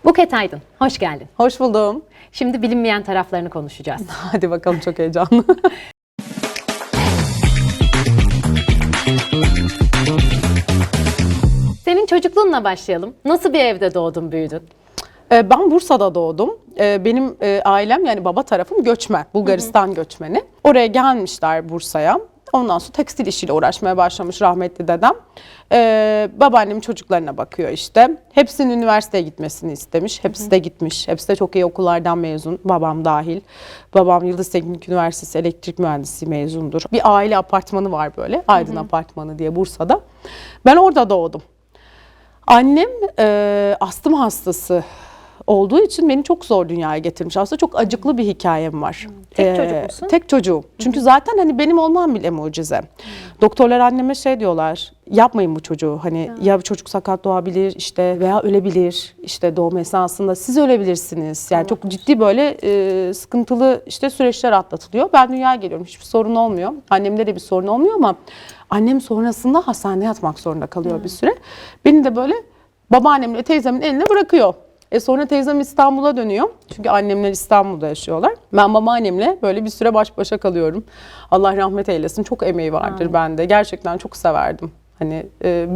Buket Aydın, hoş geldin. Hoş buldum. Şimdi bilinmeyen taraflarını konuşacağız. Hadi bakalım, çok heyecanlı. Senin çocukluğunla başlayalım. Nasıl bir evde doğdun, büyüdün? Ben Bursa'da doğdum. Benim ailem, yani baba tarafım göçmen, Bulgaristan göçmeni. Oraya gelmişler Bursa'ya. Ondan sonra tekstil işiyle uğraşmaya başlamış rahmetli dedem. Babaannem çocuklarına bakıyor işte. Hepsinin üniversiteye gitmesini istemiş. Hepsi de gitmiş. Hepsi de çok iyi okullardan mezun. Babam dahil. Babam Yıldız Teknik Üniversitesi elektrik mühendisi mezundur. Bir aile apartmanı var böyle. Aydın Apartmanı diye Bursa'da. Ben orada doğdum. Annem astım hastası olduğu için beni çok zor dünyaya getirmiş. Aslında çok acıklı bir hikayem var. Tek çocuk musun? Tek çocuğum. Çünkü zaten hani benim olmam bile mucize. Doktorlar anneme şey diyorlar, yapmayın bu çocuğu. Hani ya bu çocuk sakat doğabilir işte veya ölebilir. İşte doğum esnasında siz ölebilirsiniz. Yani çok ciddi böyle sıkıntılı işte süreçler atlatılıyor. Ben dünyaya geliyorum, hiçbir sorun olmuyor. Annemde de bir sorun olmuyor ama annem sonrasında hastanede yatmak zorunda kalıyor bir süre. Beni de böyle babaannemle teyzemin eline bırakıyor. Sonra teyzem İstanbul'a dönüyor. Çünkü annemler İstanbul'da yaşıyorlar. Ben babaannemle böyle bir süre baş başa kalıyorum. Allah rahmet eylesin. Çok emeği vardır bende. Gerçekten çok severdim. Hani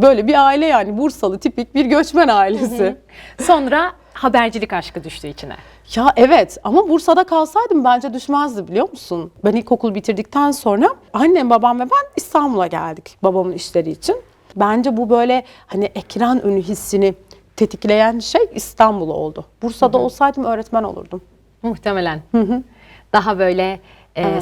böyle bir aile, yani Bursalı tipik bir göçmen ailesi. Sonra habercilik aşkı düştü içine. Ya evet, ama Bursa'da kalsaydım bence düşmezdi, biliyor musun? Ben ilkokul bitirdikten sonra annem, babam ve ben İstanbul'a geldik babamın işleri için. Bence bu böyle hani ekran önü hissini tetikleyen şey İstanbul oldu. Bursa'da olsaydım öğretmen olurdum. Muhtemelen. Daha böyle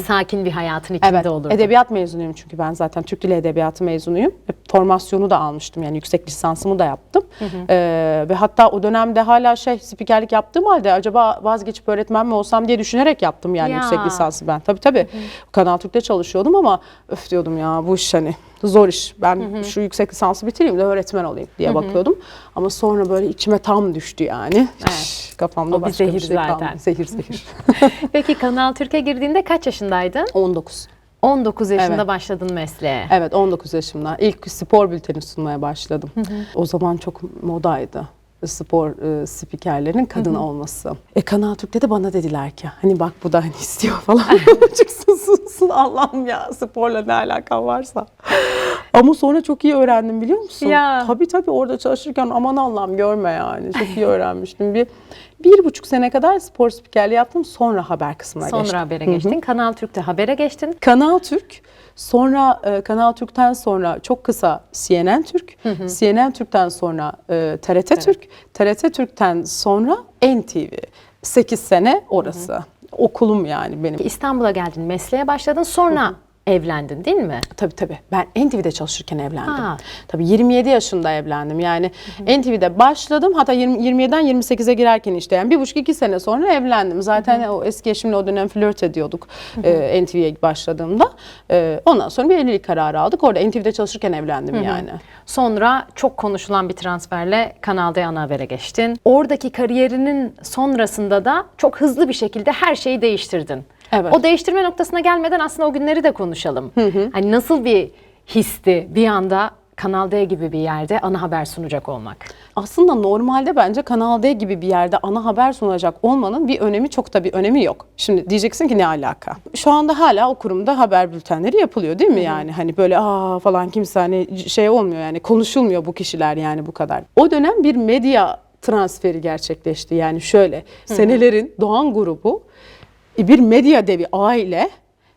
sakin bir hayatın içinde olurdun. Edebiyat mezunuyum çünkü ben zaten Türk Dili Edebiyatı mezunuyum. Formasyonu da almıştım, yani yüksek lisansımı da yaptım. Ve hatta o dönemde hala spikerlik yaptığım halde acaba vazgeçip öğretmen mi olsam diye düşünerek yaptım yani yüksek lisansı ben. Tabii. Kanal Türk'te çalışıyordum ama öf diyordum ya, bu iş hani zor iş. Ben şu yüksek lisansı bitireyim de öğretmen olayım diye bakıyordum. Ama sonra böyle içime tam düştü yani. Evet. Kafamda başka bir şey zaten. kalmadı. Zehir. Peki Kanal Türk'e girdiğinde kaç yaşındaydın? 19. 19 yaşında başladın mesleğe. Evet, 19 yaşımda. İlk spor bülteni sunmaya başladım. O zaman çok modaydı spor spikerlerinin kadın olması. Kanal Türk'te de bana dediler ki hani bak bu da hani istiyor falan. Çıksın sunsun, Allah'ım ya, sporla ne alakan varsa. Ama sonra çok iyi öğrendim, biliyor musun? Ya. Tabii orada çalışırken aman Allah'ım görme yani. Çok iyi öğrenmiştim. Bir buçuk sene kadar spor spikerliği yaptım. Sonra haber kısmına geçtim. Sonra habere geçtin. Kanal Türk'te habere geçtin. Kanal Türk, sonra Kanal Türk'ten sonra çok kısa CNN Türk, CNN Türk'ten sonra TRT Türk, TRT Türk'ten sonra NTV. 8 sene orası. Okulum yani benim. İstanbul'a geldin, mesleğe başladın, sonra evlendin değil mi? Tabii. Ben NTV'de çalışırken evlendim. Ha. Tabii 27 yaşında evlendim. Yani NTV'de başladım. Hatta 27'den 28'e girerken işte yani 1,5-2 sene sonra evlendim. Zaten o eski eşimle o dönem flört ediyorduk NTV'ye başladığımda. Ondan sonra bir evlilik kararı aldık. Orada NTV'de çalışırken evlendim yani. Sonra çok konuşulan bir transferle Kanal D ana habere geçtin. Oradaki kariyerinin sonrasında da çok hızlı bir şekilde her şeyi değiştirdin. Evet. O değiştirme noktasına gelmeden aslında o günleri de konuşalım. Hani nasıl bir histi bir anda Kanal D gibi bir yerde ana haber sunacak olmak? Aslında normalde bence Kanal D gibi bir yerde ana haber sunacak olmanın bir önemi, çok da bir önemi yok. Şimdi diyeceksin ki ne alaka? Şu anda hala o kurumda haber bültenleri yapılıyor değil mi yani? Hani böyle falan kimse hani şey olmuyor yani, konuşulmuyor bu kişiler yani bu kadar. O dönem bir medya transferi gerçekleşti. Yani şöyle senelerin Doğan grubu bir medya devi aile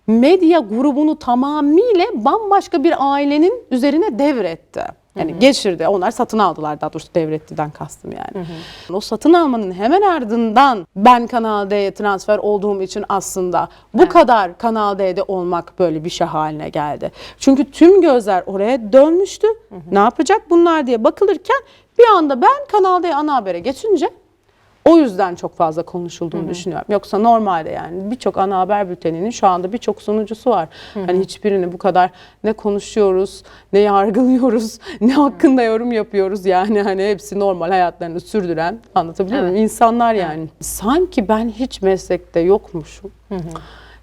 medya grubunu tamamıyla bambaşka bir ailenin üzerine devretti. Yani geçirdi. Onlar satın aldılar, daha doğrusu devrettiden kastım yani. O satın almanın hemen ardından ben Kanal D'ye transfer olduğum için aslında bu kadar Kanal D'de olmak böyle bir şey haline geldi. Çünkü tüm gözler oraya dönmüştü. Ne yapacak bunlar diye bakılırken bir anda ben Kanal D'ye ana habere geçince o yüzden çok fazla konuşulduğunu düşünüyorum. Yoksa normalde yani birçok ana haber bülteninin şu anda birçok sunucusu var. Hani hiçbirini bu kadar ne konuşuyoruz, ne yargılıyoruz, ne hakkında yorum yapıyoruz. Yani hani hepsi normal hayatlarını sürdüren, anlatabiliyor muyum? İnsanlar yani. Sanki ben hiç meslekte yokmuşum.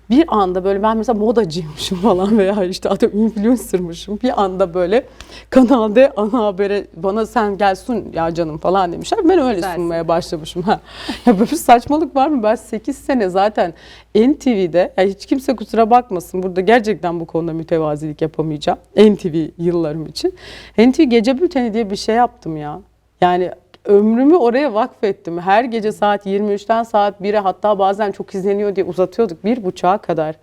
Bir anda böyle ben mesela modacıymışım falan veya işte atıyorum influencer'mışım. Bir anda böyle Kanal D ana habere bana sen gel sun ya canım falan demişler. Ben öyle Güzelsin. sunmaya başlamışım. Ha. Ya böyle bir saçmalık var mı? Ben 8 sene zaten NTV'de, yani hiç kimse kusura bakmasın, burada gerçekten bu konuda mütevazilik yapamayacağım. NTV yıllarım için. NTV Gece Bülteni diye bir şey yaptım ya. Yani ömrümü oraya vakfettim. Her gece saat 23'ten saat 1'e, hatta bazen çok izleniyor diye uzatıyorduk 1.30'a kadar.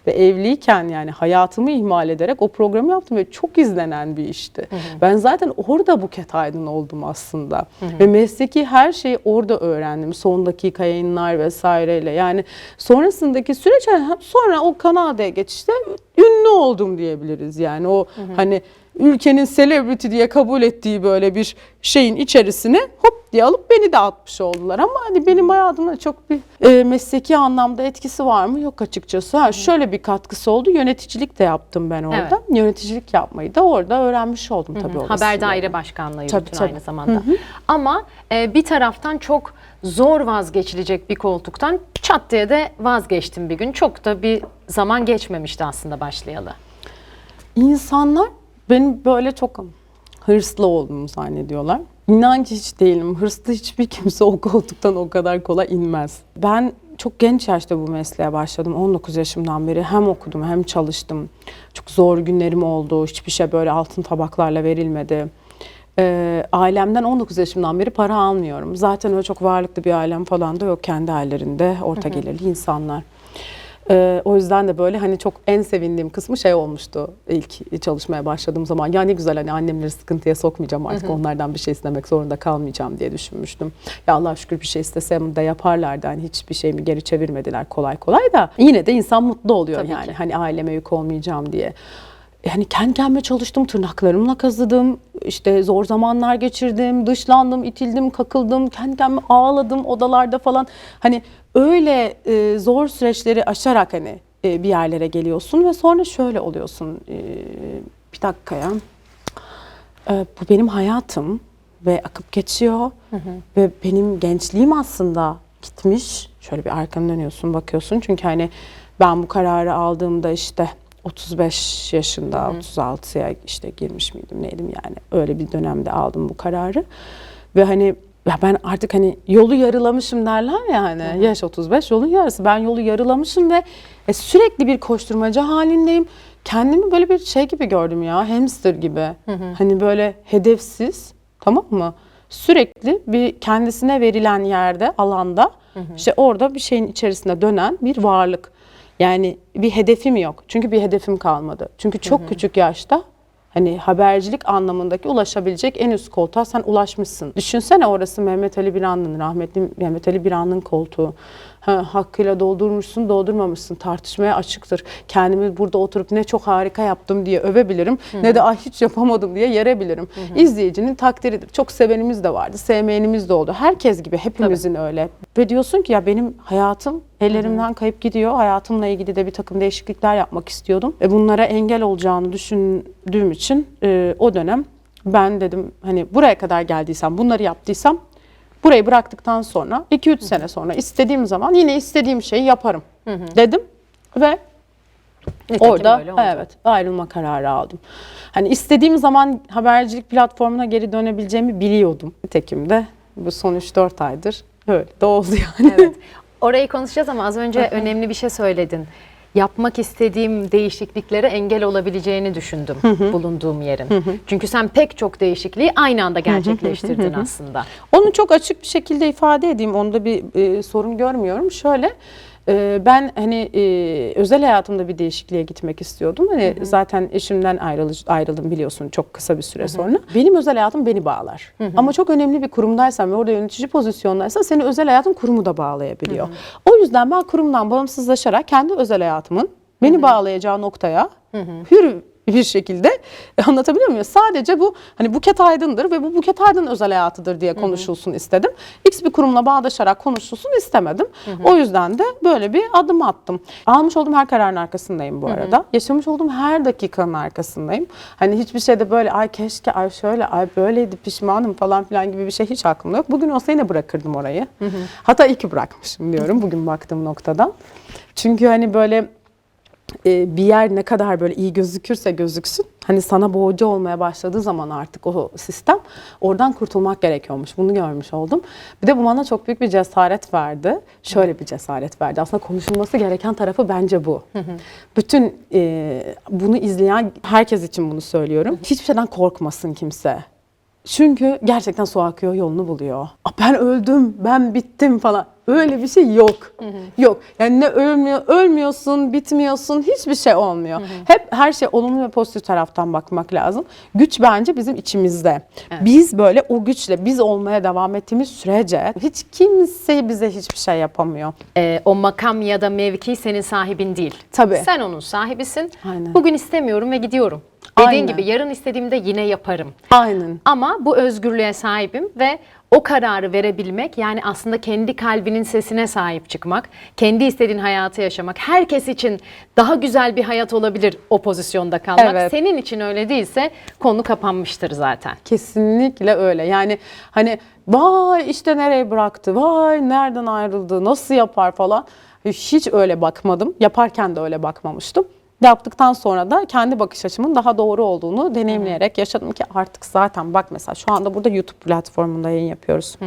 Ve evliyken yani hayatımı ihmal ederek o programı yaptım ve çok izlenen bir işti. Ben zaten orada Buket Aydın oldum aslında. Ve mesleki her şeyi orada öğrendim. Son dakika yayınlar vesaireyle. Yani sonrasındaki süreç, sonra o Kanal D geçişte ünlü oldum diyebiliriz. Yani o hani ülkenin celebrity diye kabul ettiği böyle bir şeyin içerisine hop diye alıp beni de atmış oldular. Ama hani benim hayatımda çok bir mesleki anlamda etkisi var mı? Yok açıkçası. Ha, şöyle bir katkısı oldu. Yöneticilik de yaptım ben orada. Evet. Yöneticilik yapmayı da orada öğrenmiş oldum tabii. Haber daire başkanlığı Tabii, yürüttün tabii. aynı zamanda. Ama bir taraftan çok zor vazgeçilecek bir koltuktan çat diye de vazgeçtim bir gün. Çok da bir zaman geçmemişti aslında başlayalı. İnsanlar benim böyle çok hırslı olduğumu zannediyorlar. İnan ki hiç değilim. Hırslı hiçbir kimse o koltuktan o kadar kolay inmez. Ben çok genç yaşta bu mesleğe başladım. 19 yaşımdan beri hem okudum hem çalıştım. Çok zor günlerim oldu. Hiçbir şey böyle altın tabaklarla verilmedi. Ailemden 19 yaşımdan beri para almıyorum. Zaten öyle çok varlıklı bir ailem falan da yok. Kendi ailelerinde orta gelirli insanlar. O yüzden de böyle hani çok en sevindiğim kısmı şey olmuştu ilk çalışmaya başladığım zaman. Ya ne güzel, hani annemleri sıkıntıya sokmayacağım artık, onlardan bir şey istemek zorunda kalmayacağım diye düşünmüştüm. Ya Allah şükür bir şey istesem de yaparlardı. Hani hiçbir şeyimi geri çevirmediler kolay kolay da. Yine de insan mutlu oluyor. Tabii yani ki. Hani aileme yük olmayacağım diye. Yani kendi kendime çalıştım, tırnaklarımla kazıdım, işte zor zamanlar geçirdim, dışlandım, itildim, kakıldım, kendi kendime ağladım odalarda falan. Hani öyle zor süreçleri aşarak hani bir yerlere geliyorsun ve sonra şöyle oluyorsun. Bir dakika ya, bu benim hayatım ve akıp geçiyor ve benim gençliğim aslında gitmiş. Şöyle bir arkanı dönüyorsun, bakıyorsun, çünkü hani ben bu kararı aldığımda işte 35 yaşında, 36'ya işte girmiş miydim neydim, yani öyle bir dönemde aldım bu kararı. Ve hani ya ben artık hani yolu yarılamışım derler ya, hani yaş 35 yolun yarısı, ben yolu yarılamışım ve sürekli bir koşturmaca halindeyim. Kendimi böyle bir şey gibi gördüm ya, hamster gibi. Hani böyle hedefsiz, tamam mı? Sürekli bir kendisine verilen yerde, alanda, işte orada bir şeyin içerisinde dönen bir varlık. Yani bir hedefim yok. Çünkü bir hedefim kalmadı. Çünkü çok küçük yaşta hani habercilik anlamındaki ulaşabilecek en üst koltuğa sen ulaşmışsın. Düşünsene, orası Mehmet Ali Biran'ın, rahmetli Mehmet Ali Biran'ın koltuğu. Hakkıyla doldurmuşsun, doldurmamışsın, tartışmaya açıktır. Kendimi burada oturup ne çok harika yaptım diye övebilirim, ne de ay hiç yapamadım diye yerebilirim. İzleyicinin takdiridir. Çok sevenimiz de vardı, sevmeyenimiz de oldu. Herkes gibi, hepimizin öyle. Ve diyorsun ki ya benim hayatım ellerimden kayıp gidiyor. Hayatımla ilgili de bir takım değişiklikler yapmak istiyordum. Bunlara engel olacağını düşündüğüm için o dönem ben dedim hani buraya kadar geldiysem, bunları yaptıysam, burayı bıraktıktan sonra 2-3 sene sonra istediğim zaman yine istediğim şeyi yaparım dedim ve Nitekim orada öyle oldu. evet ayrılma kararı aldım. Hani istediğim zaman habercilik platformuna geri dönebileceğimi biliyordum. Nitekim de bu son 3-4 aydır öyle de oldu yani. Evet. Orayı konuşacağız ama az önce önemli bir şey söyledin. Yapmak istediğim değişikliklere engel olabileceğini düşündüm bulunduğum yerin. Çünkü sen pek çok değişikliği aynı anda gerçekleştirdin aslında. Onu çok açık bir şekilde ifade edeyim. Onda bir sorun görmüyorum. Şöyle, ben hani özel hayatımda bir değişikliğe gitmek istiyordum. Hani zaten eşimden ayrıldım biliyorsun çok kısa bir süre sonra. Benim özel hayatım beni bağlar. Ama çok önemli bir kurumdaysam ve orada yönetici pozisyondaysa seni özel hayatın kurumu da bağlayabiliyor. O yüzden ben kurumdan bağımsızlaşarak kendi özel hayatımın beni bağlayacağı noktaya hür bir şekilde anlatabiliyor muyum? Sadece bu hani Buket Aydın'dır ve bu Buket Aydın özel hayatıdır diye konuşulsun istedim. X bir kurumla bağdaşarak konuşulsun istemedim. O yüzden de böyle bir adım attım. Almış olduğum her kararın arkasındayım bu arada. Yaşamış olduğum her dakikanın arkasındayım. Hani hiçbir şeyde böyle ay keşke, ay şöyle, ay böyleydi, pişmanım falan filan gibi bir şey hiç aklımda yok. Bugün olsa yine bırakırdım orayı. Hatta iyi ki bırakmışım diyorum bugün baktığım noktadan. Çünkü hani böyle bir yer ne kadar böyle iyi gözükürse gözüksün, hani sana boğucu olmaya başladığı zaman artık o sistem, oradan kurtulmak gerekiyormuş. Bunu görmüş oldum. Bir de bu bana çok büyük bir cesaret verdi. Şöyle bir cesaret verdi. Aslında konuşulması gereken tarafı bence bu. Bütün bunu izleyen herkes için bunu söylüyorum. Hiçbir şeyden korkmasın kimse. Çünkü gerçekten su akıyor, yolunu buluyor. Ben öldüm, ben bittim falan. Öyle bir şey yok. Yok. Yani ne ölmüyorsun, bitmiyorsun, hiçbir şey olmuyor. Hep her şey olumlu ve pozitif taraftan bakmak lazım. Güç bence bizim içimizde. Evet. Biz böyle o güçle biz olmaya devam ettiğimiz sürece hiç kimse bize hiçbir şey yapamıyor. O makam ya da mevki senin sahibin değil. Tabii. Sen onun sahibisin. Aynen. Bugün istemiyorum ve gidiyorum. Dediğin Aynen. gibi yarın istediğimde yine yaparım. Aynen. Ama bu özgürlüğe sahibim ve o kararı verebilmek, yani aslında kendi kalbinin sesine sahip çıkmak, kendi istediğin hayatı yaşamak, herkes için daha güzel bir hayat olabilir o pozisyonda kalmak. Evet. Senin için öyle değilse konu kapanmıştır zaten. Kesinlikle öyle. Yani hani vay işte nereye bıraktı, vay nereden ayrıldı, nasıl yapar falan. Hiç öyle bakmadım. Yaparken de öyle bakmamıştım. Yaptıktan sonra da kendi bakış açımın daha doğru olduğunu deneyimleyerek yaşadım ki artık zaten bak mesela şu anda burada YouTube platformunda yayın yapıyoruz.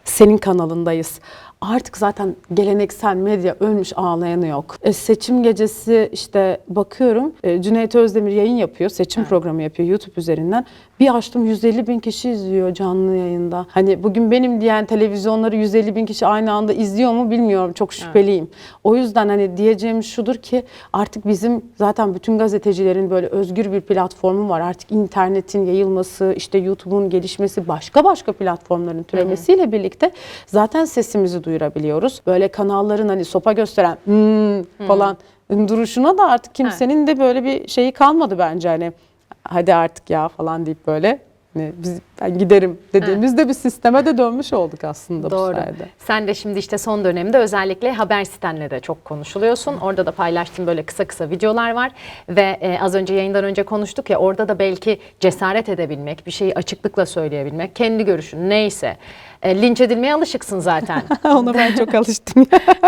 Senin kanalındayız. Artık zaten geleneksel medya ölmüş, ağlayanı yok. Seçim gecesi işte bakıyorum Cüneyt Özdemir yayın yapıyor, seçim programı yapıyor YouTube üzerinden. Bir açtım 150 bin kişi izliyor canlı yayında. Hani bugün benim diyen televizyonları 150 bin kişi aynı anda izliyor mu bilmiyorum, çok şüpheliyim. O yüzden hani diyeceğim şudur ki artık bizim zaten bütün gazetecilerin böyle özgür bir platformu var. Artık internetin yayılması, işte YouTube'un gelişmesi, başka platformların türemesiyle birlikte zaten sesimizi duyurabiliyoruz. Böyle kanalların hani sopa gösteren falan duruşuna da artık kimsenin de böyle bir şeyi kalmadı bence, hani hadi artık ya falan deyip böyle hani ben giderim dediğimizde bir sisteme de dönmüş olduk aslında. Doğru. Bu sayede. Sen de şimdi işte son dönemde özellikle haber sitenle de çok konuşuluyorsun. Orada da paylaştığın böyle kısa videolar var ve az önce yayından önce konuştuk ya, orada da belki cesaret edebilmek, bir şeyi açıklıkla söyleyebilmek, kendi görüşün neyse. Linç edilmeye alışıksın zaten. Ona ben çok alıştım.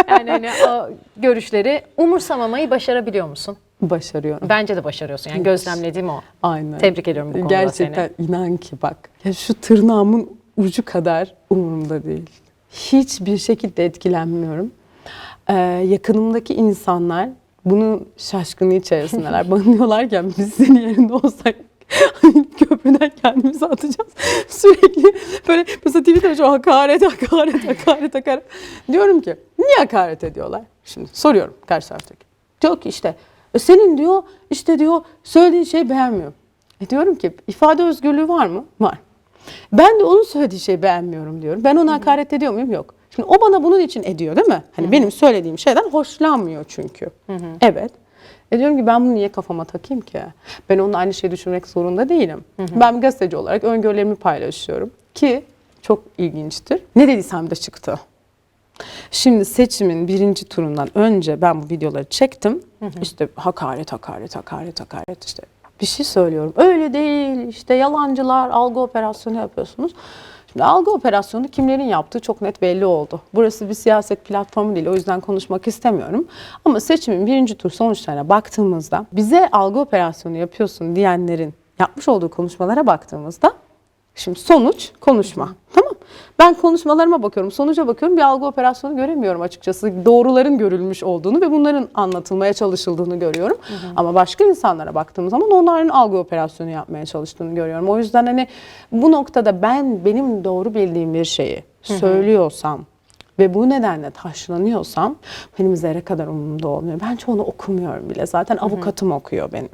Yani hani o görüşleri umursamamayı başarabiliyor musun? Başarıyorum. Bence de başarıyorsun. Yani gözlemlediğim o. Aynen. Tebrik ediyorum bu konuda Gerçekten seni. inan ki bak ya şu tırnağımın ucu kadar umurumda değil. Hiçbir şekilde etkilenmiyorum. Yakınımdaki insanlar bunun şaşkınlığı içerisindeler. Bana diyorlar ki biz senin yerinde olsak köprüden kendimizi atacağız. Sürekli böyle mesela Twitter'da şu hakaret. Diyorum ki niye hakaret ediyorlar? Şimdi soruyorum karşı taraftaki. Diyor ki işte senin diyor işte diyor söylediğin şeyi beğenmiyorum. Diyorum ki ifade özgürlüğü var mı? Var. Ben de onun söylediği şeyi beğenmiyorum diyorum. Ben ona hakaret ediyor muyum? Yok. Şimdi o bana bunun için ediyor değil mi? Hani benim söylediğim şeyden hoşlanmıyor çünkü. Evet. Diyorum ki ben bunu niye kafama takayım ki? Ben onunla aynı şeyi düşünmek zorunda değilim. Ben bir gazeteci olarak öngörülerimi paylaşıyorum ki çok ilginçtir. Ne dediysem de çıktı. Şimdi seçimin birinci turundan önce ben bu videoları çektim. İşte hakaret işte bir şey söylüyorum. Öyle değil işte yalancılar, algı operasyonu yapıyorsunuz. Şimdi algı operasyonu kimlerin yaptığı çok net belli oldu. Burası bir siyaset platformu değil, o yüzden konuşmak istemiyorum. Ama seçimin birinci tur sonuçlarına baktığımızda bize algı operasyonu yapıyorsun diyenlerin yapmış olduğu konuşmalara baktığımızda şimdi sonuç konuşma. Tamam. Ben konuşmalarıma bakıyorum, sonuca bakıyorum, bir algı operasyonu göremiyorum açıkçası. Doğruların görülmüş olduğunu ve bunların anlatılmaya çalışıldığını görüyorum. Ama başka insanlara baktığım zaman onların algı operasyonu yapmaya çalıştığını görüyorum. O yüzden hani bu noktada benim doğru bildiğim bir şeyi söylüyorsam ve bu nedenle taşlanıyorsam benim zerre kadar umurumda olmuyor. Ben çoğunu okumuyorum bile. Zaten avukatım okuyor benim.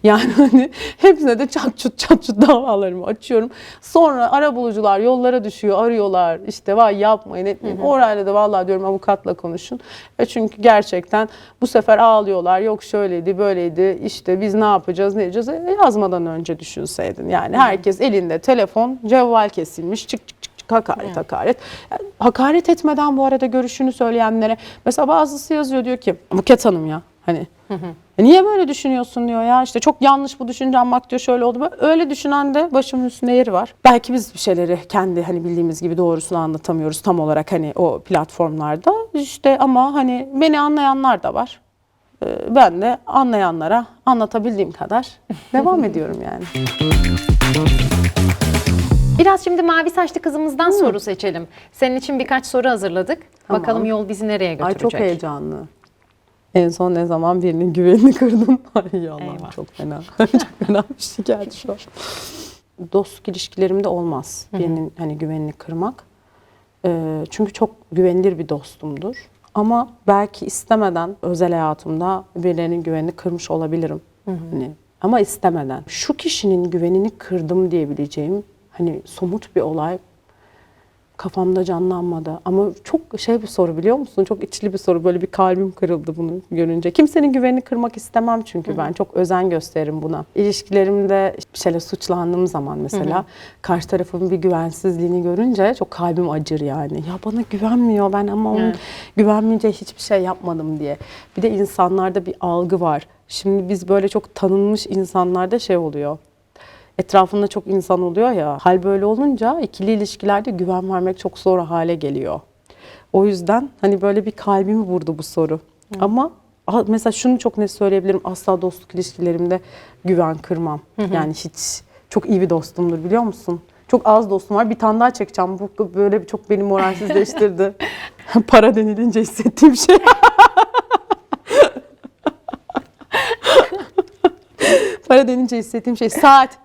Yani hani hepsine de çat çut davalarımı açıyorum. Sonra arabulucular yollara düşüyor, arıyorlar. İşte vay yapmayın etmeyin. Orayla da vallahi diyorum avukatla konuşun. Çünkü gerçekten bu sefer ağlıyorlar. Yok şöyleydi, böyleydi. İşte biz ne yapacağız, ne edeceğiz? Yazmadan önce düşünseydin. Yani herkes elinde telefon, cevval kesilmiş. Çık çık çık. Hakaret, hakaret. Yani hakaret etmeden bu arada görüşünü söyleyenlere, mesela bazısı yazıyor diyor ki Buket Hanım ya hani niye böyle düşünüyorsun diyor ya, işte çok yanlış bu düşüncem bak diyor, şöyle oldu. Öyle düşünen de başımın üstünde yeri var. Belki biz bir şeyleri kendi hani bildiğimiz gibi doğrusunu anlatamıyoruz tam olarak hani o platformlarda işte, ama hani beni anlayanlar da var. Ben de anlayanlara anlatabildiğim kadar devam ediyorum yani. Biraz şimdi mavi saçlı kızımızdan soru seçelim. Senin için birkaç soru hazırladık. Tamam. Bakalım yol bizi nereye götürecek? Ay çok heyecanlı. En son ne zaman birinin güvenini kırdın? Ay Allah'ım Eyvah. çok fena. Çok fena bir şey geldi şu an. Dostluk ilişkilerimde olmaz birinin hani güvenini kırmak. Çünkü çok güvenilir bir dostumdur. Ama belki istemeden özel hayatımda birilerinin güvenini kırmış olabilirim. Hani, ama istemeden. Şu kişinin güvenini kırdım diyebileceğim hani somut bir olay kafamda canlanmadı. Ama çok şey bir soru, biliyor musun? Çok içli bir soru. Böyle bir kalbim kırıldı bunu görünce. Kimsenin güvenini kırmak istemem çünkü ben çok özen gösteririm buna. İlişkilerimde bir şeyle suçlandığım zaman mesela karşı tarafın bir güvensizliğini görünce çok kalbim acır yani. Ya bana güvenmiyor, ben ama onun güvenmeyince hiçbir şey yapmadım diye. Bir de insanlarda bir algı var. Şimdi biz böyle çok tanınmış insanlarda şey oluyor. Etrafında çok insan oluyor ya, hal böyle olunca ikili ilişkilerde güven vermek çok zor hale geliyor. O yüzden hani böyle bir kalbimi vurdu bu soru. Ama mesela şunu çok net söyleyebilirim, asla dostluk ilişkilerimde güven kırmam. Yani hiç, çok iyi bir dostumdur biliyor musun? Çok az dostum var, bir tane daha çekeceğim, bu böyle çok beni moralsizleştirdi. Para denilince hissettiğim şey. Para denince hissettiğim şey saat.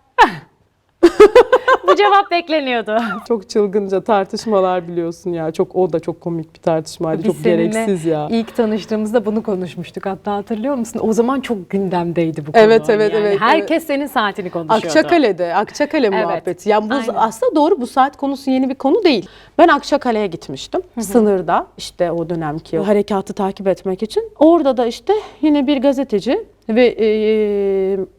Bu cevap bekleniyordu. Çok çılgınca tartışmalar biliyorsun ya. Çok, o da çok komik bir tartışmaydı. Biz çok gereksiz seninle ya. ilk tanıştığımızda bunu konuşmuştuk. Hatta hatırlıyor musun? O zaman çok gündemdeydi bu konu. Evet, evet, yani. evet. Herkes senin saatini konuşuyordu. Akçakale Evet, muhabbeti. Yani bu aynen. aslında doğru, bu saat konusu yeni bir konu değil. Ben Akçakale'ye gitmiştim. Sınırda işte o dönemki harekatı takip etmek için. Orada da işte yine bir gazeteci ve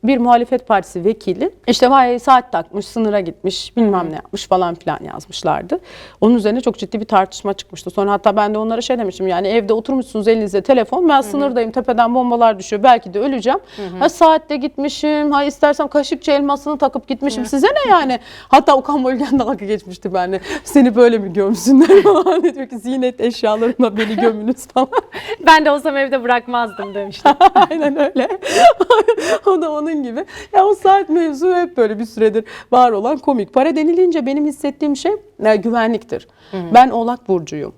bir muhalefet partisi vekili işte vay saat takmış, sınıra gitmiş, bilmem ne yapmış falan filan yazmışlardı. Onun üzerine çok ciddi bir tartışma çıkmıştı. Sonra hatta ben de onlara şey demiştim, yani evde oturmuşsunuz elinizde telefon, ben sınırdayım, tepeden bombalar düşüyor, belki de öleceğim. Ha saatte gitmişim, ha istersem Kaşıkçı elmasını takıp gitmişim, size ne yani? Hatta Okan Bölgen dalga geçmişti benimle. Seni böyle mi gömsünler falan, diyor ki ziynet eşyalarımla beni gömünüz falan. Ben de olsam evde bırakmazdım demiştim. Aynen öyle. O da onun gibi. Ya o saat mevzu hep böyle bir süredir var olan komik. Para denilince benim hissettiğim şey güvenliktir. Ben Oğlak burcuyum.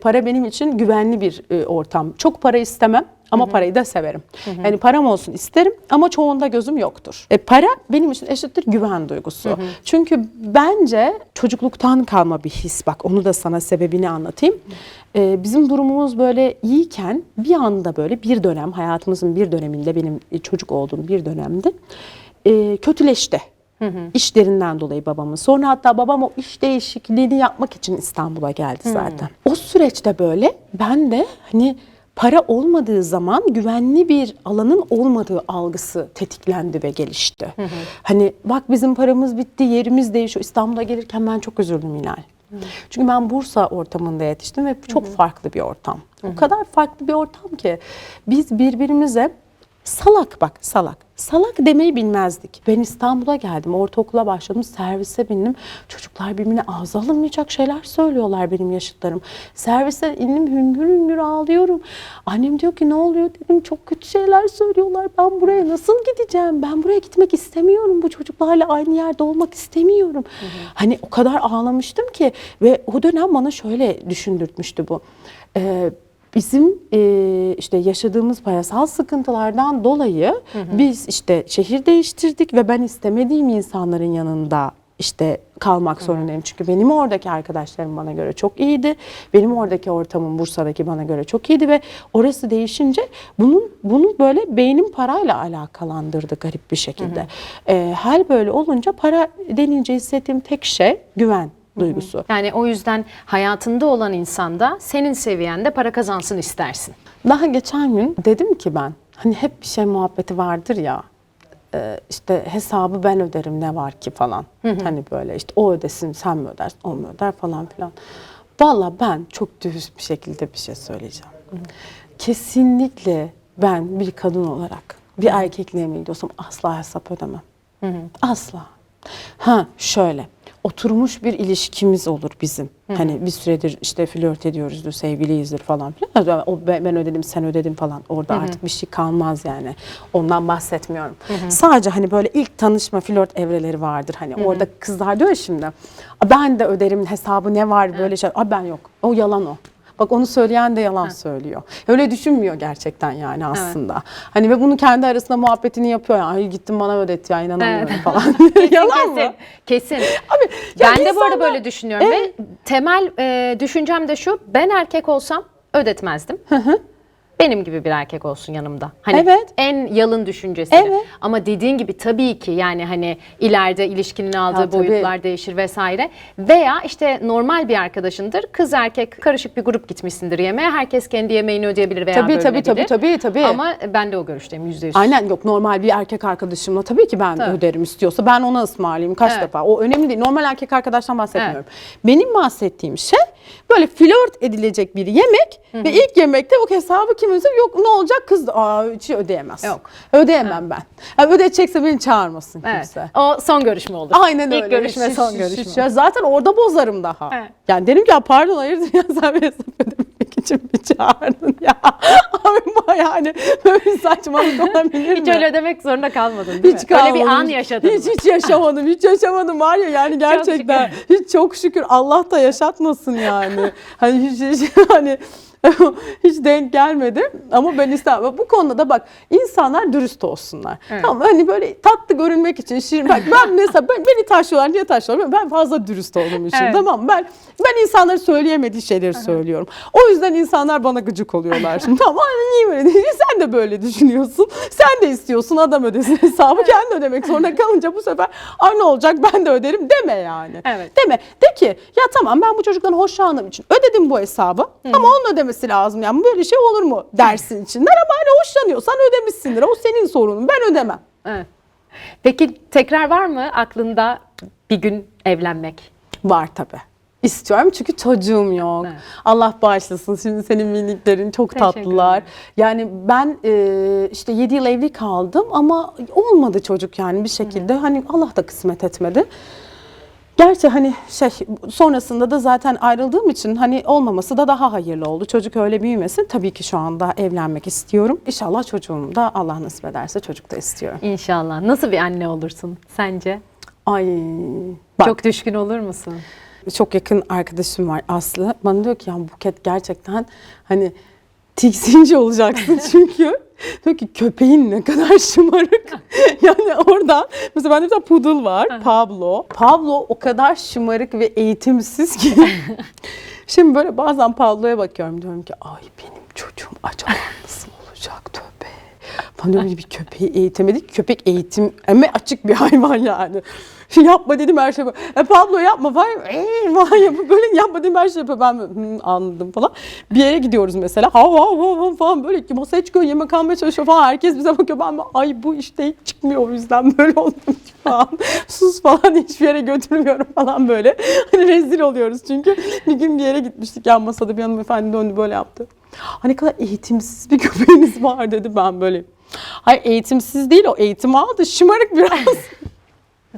Para benim için güvenli bir ortam. Çok para istemem ama parayı da severim. Yani param olsun isterim ama çoğunda gözüm yoktur. Para benim için eşittir güven duygusu. Çünkü bence çocukluktan kalma bir his. Bak onu da sana sebebini anlatayım. Bizim durumumuz böyle iyiyken bir anda böyle bir dönem, hayatımızın bir döneminde, benim çocuk olduğum bir dönemde kötüleşti. İşlerinden dolayı babamın. Sonra hatta babam o iş değişikliğini yapmak için İstanbul'a geldi zaten. O süreçte böyle ben de hani para olmadığı zaman güvenli bir alanın olmadığı algısı tetiklendi ve gelişti. Hani bak bizim paramız bitti, yerimiz değişiyor. İstanbul'a gelirken ben çok üzüldüm Hilal. Çünkü ben Bursa ortamında yetiştim ve çok farklı bir ortam. O kadar farklı bir ortam ki biz birbirimize salak, bak salak. Salak demeyi bilmezdik. Ben İstanbul'a geldim, ortaokula başladım, servise bindim. Çocuklar birbirine ağza alınmayacak şeyler söylüyorlar benim yaşıtlarım. Servise indim, hüngür hüngür ağlıyorum. Annem diyor ki ne oluyor dedim, çok kötü şeyler söylüyorlar. Ben buraya nasıl gideceğim? Ben buraya gitmek istemiyorum. Bu çocuklarla aynı yerde olmak istemiyorum. Hani o kadar ağlamıştım ki ve o dönem bana şöyle düşündürtmüştü bu. Bizim işte yaşadığımız parasal sıkıntılardan dolayı biz işte şehir değiştirdik ve ben istemediğim insanların yanında işte kalmak zorundayım. Çünkü benim oradaki arkadaşlarım bana göre çok iyiydi. Benim oradaki ortamım Bursa'daki bana göre çok iyiydi ve orası değişince bunu böyle beynim parayla alakalandırdı garip bir şekilde. Hal böyle olunca para denince hissettiğim tek şey güven duygusu. Yani o yüzden hayatında olan insanda senin seviyende para kazansın istersin. Daha geçen gün dedim ki ben hani hep bir şey muhabbeti vardır ya. İşte hesabı ben öderim ne var ki falan. Hani böyle işte o ödesin sen mi ödersin o mu öder falan filan. Vallahi ben çok dürüst bir şekilde bir şey söyleyeceğim. Kesinlikle ben bir kadın olarak bir erkekle yemeğe gidiyorsam asla hesap ödemem. Asla. Ha şöyle oturmuş bir ilişkimiz olur bizim. Hani bir süredir işte flört ediyoruzdur, sevgiliyizdir falan filan. Ben ödedim, sen ödedin falan. Orada artık bir şey kalmaz yani. Ondan bahsetmiyorum. Sadece hani böyle ilk tanışma flört evreleri vardır. Hani orada kızlar diyor ya şimdi. Ben de öderim hesabı ne var böyle şey. Ben yok. O yalan o. Bak onu söyleyen de yalan söylüyor. Öyle düşünmüyor gerçekten yani aslında. Hani ve bunu kendi arasında muhabbetini yapıyor. Yani ay gittim bana ödet ya inanamıyorum falan. Yalan mı? Kesin. Abi, Ben de bu arada böyle düşünüyorum ve temel düşüncem de şu. Ben erkek olsam ödetmezdim. Benim gibi bir erkek olsun yanımda. Hani en yalın düşüncesi. Ama dediğin gibi tabii ki yani hani ileride ilişkinin aldığı boyutlar değişir vesaire. Veya işte normal bir arkadaşındır. Kız erkek karışık bir grup gitmişsindir yemeğe. Herkes kendi yemeğini ödeyebilir veya bölünebilir. Tabii. Ama ben de o görüşteyim %100. Aynen yok normal bir erkek arkadaşımla tabii ki ben öderim istiyorsa ben ona ısmarlayayım kaç defa. O önemli değil. Normal erkek arkadaştan bahsetmiyorum. Benim bahsettiğim şey böyle flört edilecek bir yemek ve ilk yemekte bu hesabı kim ödeyecek? Yok ne olacak kız hiç ödeyemez. Yok. Ödeyemem ben. Yani ödeyecekse beni çağırmasın kimse. O son görüşme olur. Aynen öyle. İlk görüşme son görüşme. Zaten orada bozarım daha. Yani derim ki ya pardon hayırdır ya sen beni hesap ödemek için mi çağırdın ya? Abi yani böyle bir saçmalık olabilir mi? Hiç öyle ödemek zorunda kalmadın değil mi? Kalmadım. Öyle bir an yaşadın mı? Hiç yaşamadım. Hiç yaşamadım var ya yani gerçekten. Hiç çok şükür Allah da yaşatmasın yani. Hani hani hiç denk gelmedi ama ben istemem. Bu konuda da bak insanlar dürüst olsunlar. Tamam hani böyle tatlı görünmek için şirin. Bak ben mesela beni taşıyorlar niye taşıyorlar? Ben fazla dürüst olduğum için tamam mı? Ben insanların söyleyemediği şeyleri söylüyorum. O yüzden insanlar bana gıcık oluyorlar. Şimdi tamam niye böyle değil? Sen de böyle düşünüyorsun. Sen de istiyorsun adam ödesin hesabı. Kendi ödemek zorunda kalınca bu sefer ne olacak ben de öderim deme yani. Deme. De ki ya tamam ben bu çocuktan hoşlandığım için ödedim bu hesabı ama onun ödemesi lazım. Yani böyle şey olur mu dersin içinden ama hani hoşlanıyorsan ödemişsindir. O senin sorunun. Ben ödemem. Peki tekrar var mı aklında bir gün evlenmek? Var tabii. İstiyorum çünkü çocuğum yok. Allah bağışlasın. Şimdi senin miniklerin çok tatlılar. Yani ben işte 7 yıl evli kaldım ama olmadı çocuk yani bir şekilde. Hani Allah da kısmet etmedi. Gerçi hani sonrasında da zaten ayrıldığım için hani olmaması da daha hayırlı oldu. Çocuk öyle büyümesin. Tabii ki şu anda evlenmek istiyorum. İnşallah çocuğum da Allah nasip ederse çocuk da istiyorum. İnşallah. Nasıl bir anne olursun sence? Ay bak. Çok düşkün olur musun? Çok yakın arkadaşım var Aslı. Bana diyor ki ya Buket gerçekten hani tiksinci olacaksın çünkü. Diyor ki köpeğin ne kadar şımarık. Yani orada mesela bende bir tane poodle var Pablo. Pablo o kadar şımarık ve eğitimsiz ki. Şimdi böyle bazen Pablo'ya bakıyorum diyorum ki ay benim çocuğum acaba nasıl olacak tövbe. Bana diyorum ki bir köpeği eğitemedik. Köpek eğitime açık bir hayvan yani. Yapma dedim her şey. Pablo yapma falan. Böyle yapma dedim her şey yapıyor. Ben anladım falan. Bir yere gidiyoruz mesela. Falan böyle masaya çıkıyor yemek almaya çalışıyor falan. Herkes bize bakıyor. Ben ay bu işte hiç çıkmıyor o yüzden böyle oldum falan. Sus falan hiçbir yere götürmüyorum falan böyle. Hani rezil oluyoruz çünkü. Bir gün bir yere gitmiştik yan masada bir hanımefendi döndü böyle yaptı. Hani kadar eğitimsiz bir köpeğiniz var dedi ben böyle. Hayır eğitimsiz değil o eğitim aldı şımarık biraz.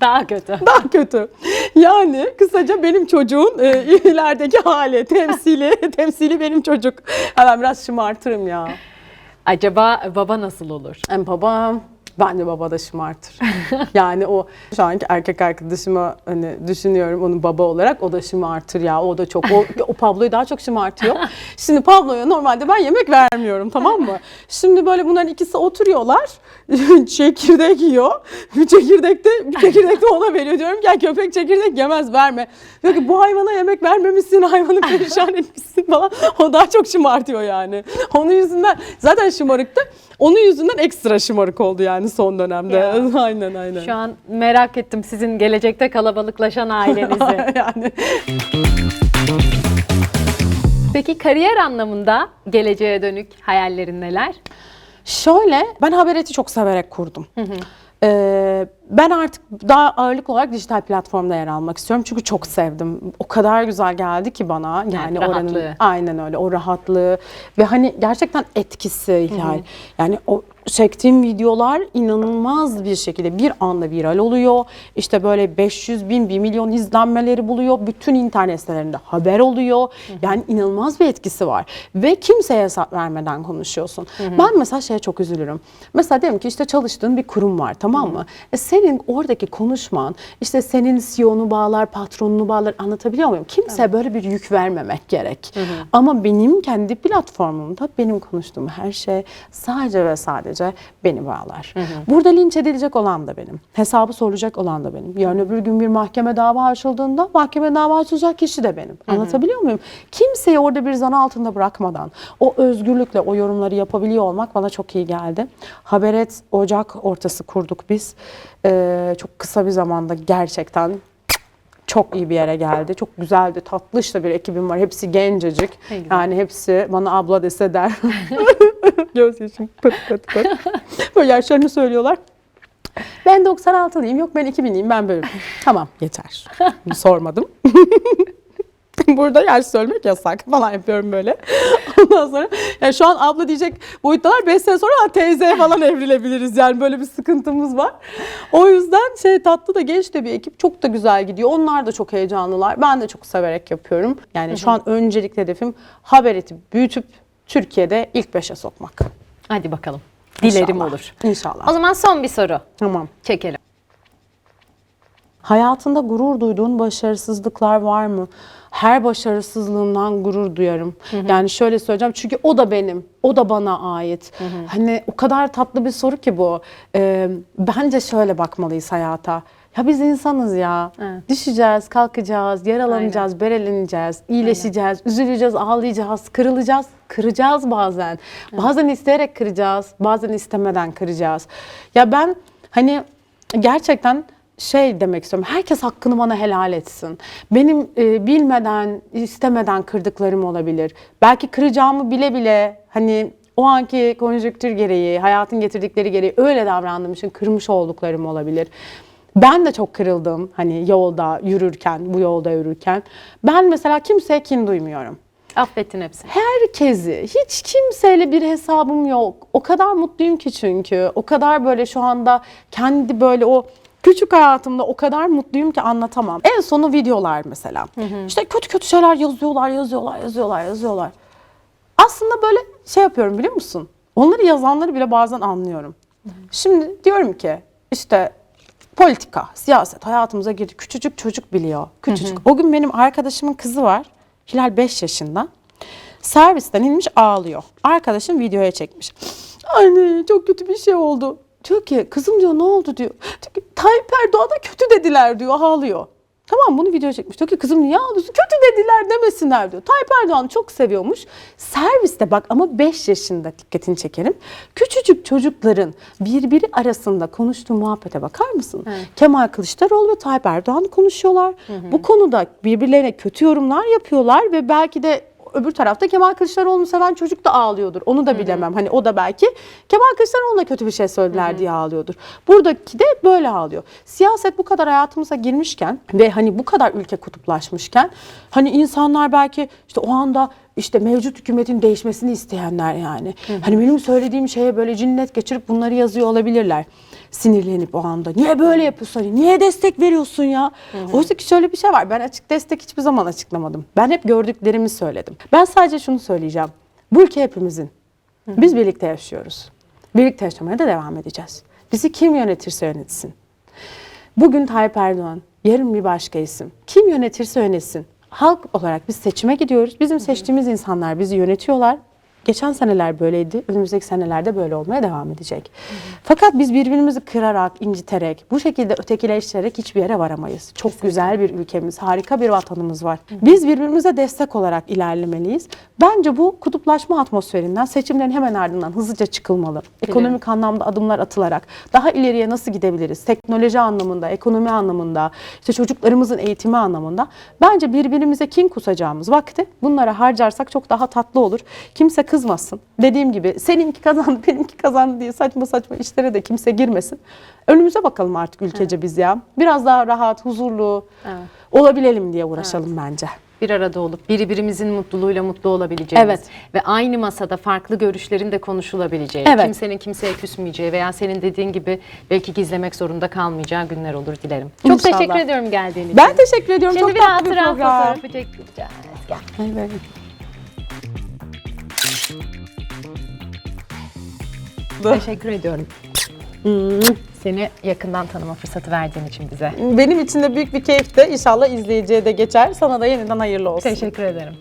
Daha kötü. Daha kötü. Yani kısaca benim çocuğun ilerideki hali, temsili benim çocuk. Ben biraz şımartırım ya. Acaba baba nasıl olur? Babam, bence baba da şımartır. Yani o şu anki erkek arkadaşıma hani düşünüyorum onu baba olarak o da şımartır ya. O da çok o Pablo'yu daha çok şımartıyor. Şimdi Pablo'ya normalde ben yemek vermiyorum, tamam mı? Şimdi böyle bunların ikisi oturuyorlar. Çekirdek yiyor. Bir çekirdek de ona veriyor. Diyorum ki köpek çekirdek yemez, verme. Diyor ki bu hayvana yemek vermemişsin, hayvanı perişan etmişsin falan. O daha çok şımartıyor yani. Onun yüzünden zaten şımarıktı. Onun yüzünden ekstra şımarık oldu yani son dönemde. Ya. Aynen. Şu an merak ettim sizin gelecekte kalabalıklaşan ailenizi. Yani. Peki kariyer anlamında geleceğe dönük hayallerin neler? Şöyle, ben Habereti çok severek kurdum. Ben artık daha ağırlık olarak dijital platformda yer almak istiyorum. Çünkü çok sevdim. O kadar güzel geldi ki bana. Yani oranın rahatlığı. aynen öyle, o rahatlığı ve hani gerçekten etkisi Hilal. Yani o çektiğim videolar inanılmaz bir şekilde bir anda viral oluyor. İşte böyle 500 bin, 1 milyon izlenmeleri buluyor. Bütün internet sitelerinde haber oluyor. Yani inanılmaz bir etkisi var. Ve kimseye hesap vermeden konuşuyorsun. Ben mesela şeye çok üzülürüm. Mesela diyelim ki işte çalıştığın bir kurum var, tamam mı? Senin oradaki konuşman, işte senin CEO'nu bağlar, patronunu bağlar, anlatabiliyor muyum? Kimseye böyle bir yük vermemek gerek. Ama benim kendi platformumda benim konuştuğum her şey sadece ve sadece beni bağlar. Burada linç edilecek olan da benim. Hesabı sorulacak olan da benim. Yarın öbür gün bir mahkeme dava açıldığında mahkeme dava açılacak kişi de benim. Anlatabiliyor muyum? Kimseyi orada bir zan altında bırakmadan o özgürlükle o yorumları yapabiliyor olmak bana çok iyi geldi. Haberet Ocak ortası kurduk biz. Çok kısa bir zamanda gerçekten çok iyi bir yere geldi. Çok güzeldi, tatlış da bir ekibim var. Hepsi gencecik. Yani hepsi bana abla dese der. Göz yaşım pıt pıt pıt. Böyle yaşlarını söylüyorlar. Ben 96'lıyım, yok ben 2000'liyim, ben böyle. Tamam, yeter. Sormadım. Burada yaş söylemek yasak falan yapıyorum böyle. Ondan sonra yani şu an abla diyecek boyuttalar, 5 sene sonra teyzeye falan evrilebiliriz yani, böyle bir sıkıntımız var. O yüzden tatlı da genç de bir ekip, çok da güzel gidiyor. Onlar da çok heyecanlılar. Ben de çok severek yapıyorum. Yani şu an öncelikle hedefim Habereti büyütüp Türkiye'de ilk 5'e sokmak. Hadi bakalım. Dilerim İnşallah. olur. İnşallah. O zaman son bir soru Tamam. çekelim. Hayatında gurur duyduğun başarısızlıklar var mı? Her başarısızlığımdan gurur duyarım. Yani şöyle söyleyeceğim, çünkü o da benim, o da bana ait. Hani o kadar tatlı bir soru ki bu. Bence şöyle bakmalıyız hayata. Ya biz insanız ya. Evet. Düşeceğiz, kalkacağız, yaralanacağız, bereleneceğiz, iyileşeceğiz, üzüleceğiz, ağlayacağız, kırılacağız, kıracağız bazen. Bazen isteyerek kıracağız, bazen istemeden kıracağız. Ya ben hani gerçekten demek istiyorum. Herkes hakkını bana helal etsin. Benim bilmeden, istemeden kırdıklarım olabilir. Belki kıracağımı bile bile hani o anki konjonktür gereği, hayatın getirdikleri gereği öyle davrandığım için kırmış olduklarım olabilir. Ben de çok kırıldım hani yolda yürürken, bu yolda yürürken. Ben mesela kimseye kin duymuyorum. Affettin hepsini. Herkesi, hiç kimseyle bir hesabım yok. O kadar mutluyum ki çünkü. O kadar böyle şu anda kendi böyle o küçük hayatımda o kadar mutluyum ki anlatamam. En sonu videolar mesela. İşte kötü kötü şeyler yazıyorlar. Aslında böyle yapıyorum, biliyor musun? Onları yazanları bile bazen anlıyorum. Şimdi diyorum ki işte politika, siyaset hayatımıza girdi. Küçücük çocuk biliyor. Küçücük. O gün benim arkadaşımın kızı var. Hilal 5 yaşında. Servisten inmiş ağlıyor. Arkadaşım videoya çekmiş. Anne çok kötü bir şey oldu. Diyor ki kızım diyor ne oldu diyor. Diyor ki Tayyip Erdoğan'a kötü dediler diyor, ağlıyor. Tamam, bunu videoya çekmiş. Diyor ki kızım niye ağlıyorsun? Kötü dediler demesinler diyor. Tayyip Erdoğan'ı çok seviyormuş. Serviste bak ama 5 yaşında, dikkatini çekerim. Küçücük çocukların birbiri arasında konuştuğu muhabbete bakar mısın? Kemal Kılıçdaroğlu ve Tayyip Erdoğan konuşuyorlar. Bu konuda birbirlerine kötü yorumlar yapıyorlar ve belki de öbür tarafta Kemal Kılıçdaroğlu'nu seven çocuk da ağlıyordur. Onu da bilemem. Hani o da belki Kemal Kılıçdaroğlu'na kötü bir şey söylediler diye ağlıyordur. Buradaki de böyle ağlıyor. Siyaset bu kadar hayatımıza girmişken ve hani bu kadar ülke kutuplaşmışken hani insanlar belki işte o anda işte mevcut hükümetin değişmesini isteyenler yani. Hani benim söylediğim şeye böyle cinnet geçirip bunları yazıyor olabilirler. Sinirlenip o anda. Niye böyle yapıyorsun? Niye destek veriyorsun ya? Oysa ki şöyle bir şey var. Ben açık destek hiçbir zaman açıklamadım. Ben hep gördüklerimi söyledim. Ben sadece şunu söyleyeceğim. Bu ülke hepimizin. Biz birlikte yaşıyoruz. Birlikte yaşamaya da devam edeceğiz. Bizi kim yönetirse yönetsin. Bugün Tayyip Erdoğan, yarın bir başka isim. Kim yönetirse yönetsin. Halk olarak biz seçime gidiyoruz. Bizim seçtiğimiz insanlar bizi yönetiyorlar. Geçen seneler böyleydi, önümüzdeki senelerde böyle olmaya devam edecek. Fakat biz birbirimizi kırarak, inciterek, bu şekilde ötekileştirerek hiçbir yere varamayız. Çok güzel bir ülkemiz, harika bir vatanımız var. Biz birbirimize destek olarak ilerlemeliyiz. Bence bu kutuplaşma atmosferinden seçimlerin hemen ardından hızlıca çıkılmalı. Ekonomik anlamda adımlar atılarak daha ileriye nasıl gidebiliriz? Teknoloji anlamında, ekonomi anlamında, işte çocuklarımızın eğitimi anlamında. Bence birbirimize kin kusacağımız vakti bunlara harcarsak çok daha tatlı olur. Kimse kızmasın. Dediğim gibi seninki kazandı, benimki kazandı diye saçma saçma işlere de kimse girmesin. Önümüze bakalım artık ülkece biz ya. Biraz daha rahat, huzurlu olabilelim diye uğraşalım bence. Bir arada olup birbirimizin mutluluğuyla mutlu olabileceğimiz ve aynı masada farklı görüşlerin de konuşulabileceği, kimsenin kimseye küsmeyeceği veya senin dediğin gibi belki gizlemek zorunda kalmayacağı günler olur dilerim. Çok İnşallah. teşekkür ediyorum geldiğin için. Ben teşekkür ediyorum. Şimdi Çok bir tatlı bir hatıra program. fotoğrafı çekeceğiz. Gel. Evet. Teşekkür ediyorum. Seni yakından tanıma fırsatı verdiğin için bize. Benim için de büyük bir keyifti. İnşallah izleyiciye de geçer. Sana da yeniden hayırlı olsun. Teşekkür ederim.